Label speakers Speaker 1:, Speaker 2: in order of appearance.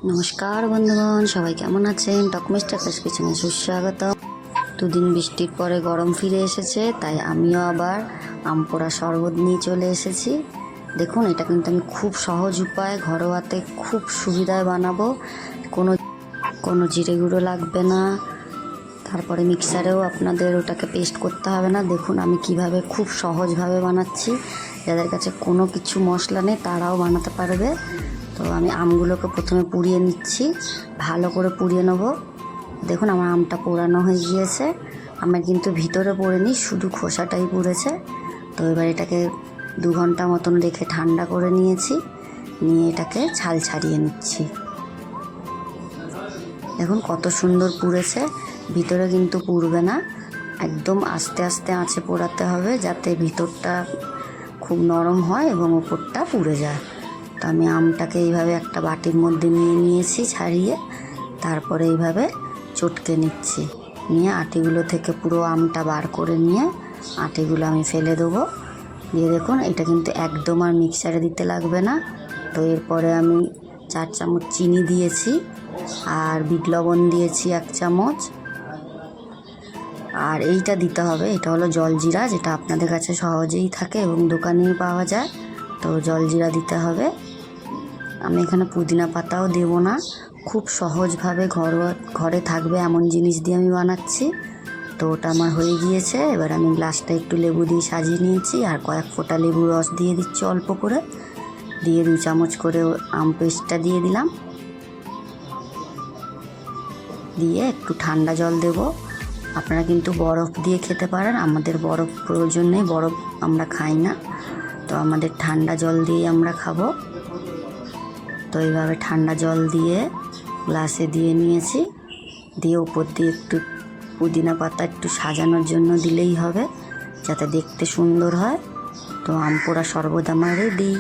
Speaker 1: নমস্কার বন্ধুগণ, সবাই কেমন আছেন? টকমিস্টার কিচেনে সুস্বাগত। দুদিন বৃষ্টির পরে গরম ফিরে এসেছে, তাই আমিও আবার আম পোড়া শরবত নিয়ে চলে এসেছি। দেখুন, এটা কিন্তু আমি খুব সহজ উপায়, ঘরোয়াতে খুব সুবিধায় বানাবো। কোনো জিরে গুঁড়ো লাগবে না, তারপরে মিক্সারেও আপনাদের ওটাকে পেস্ট করতে হবে না। দেখুন আমি কিভাবে খুব সহজভাবে বানাচ্ছি, যাদের কাছে কোনো কিছু মশলা নেই তারাও বানাতে পারবে। তো আমি আমগুলোকে প্রথমে পুড়িয়ে নিচ্ছি, ভালো করে পুড়িয়ে নেব। দেখুন আমার আমটা পোড়ানো হয়ে গিয়েছে, আমার কিন্তু ভিতরে পোড়েনি, শুধু খোসাটাই পুড়েছে। তো এবার এটাকে 2 ঘন্টা মতন রেখে ঠান্ডা করে নিয়েছি, নিয়ে এটাকে ছাল ছাড়িয়ে নিচ্ছি। দেখুন কত সুন্দর পুড়েছে, ভিতরে কিন্তু পুড়বে না, একদম আস্তে আস্তে আঁচে পোড়াতে হবে যাতে ভিতরটা খুব নরম হয় এবং ওপরটা পুড়ে যায়। তো আমি আমটাকে এইভাবে একটা বাটির মধ্যে নিয়ে নিয়েছি ছাড়িয়ে, তারপরে এইভাবে চটকে নিচ্ছি, নিয়ে আটিগুলো থেকে পুরো আমটা বার করে নিয়ে আটিগুলো আমি ফেলে দেবো। দিয়ে দেখুন এটা কিন্তু একদম আর মিক্সারে দিতে লাগবে না। তো এরপরে আমি 4 চামচ চিনি দিয়েছি, আর বিট লবণ দিয়েছি 1 চামচ। আর এইটা দিতে হবে, এটা হলো জলজিরা, যেটা আপনাদের কাছে সহজেই থাকে এবং দোকানেই পাওয়া যায়। তো জলজিরা দিতে হবে। আমি এখানে পুদিনা পাতাও দেব না, খুব সহজভাবে ঘরে থাকবে এমন জিনিস দিয়ে আমি বানাচ্ছি। তো ওটা আমার হয়ে গিয়েছে। এবার আমি গ্লাসটা একটু লেবু দিয়ে সাজিয়ে নিয়েছি, আর কয়েক ফোঁটা লেবুর রস দিয়ে দিচ্ছি অল্প করে, দিয়ে 2 চামচ করে আম পেস্টটা দিয়ে দিলাম, দিয়ে একটু ঠান্ডা জল দেব। আপনারা কিন্তু বরফ দিয়ে খেতে পারেন, আমাদের বরফ প্রয়োজন নেই, বরফ আমরা খাই না, তো আমাদের ঠান্ডা জল দিয়ে আমরা খাবো। তো এইভাবে ঠান্ডা জল দিয়ে গ্লাসে দিয়ে নিয়েছি, দিয়ে উপর দিয়ে একটু পুদিনা পাতা একটু সাজানোর জন্য দিলেই হবে, যাতে দেখতে সুন্দর হয়। তো আম পোড়া শরবত আমার রেডি।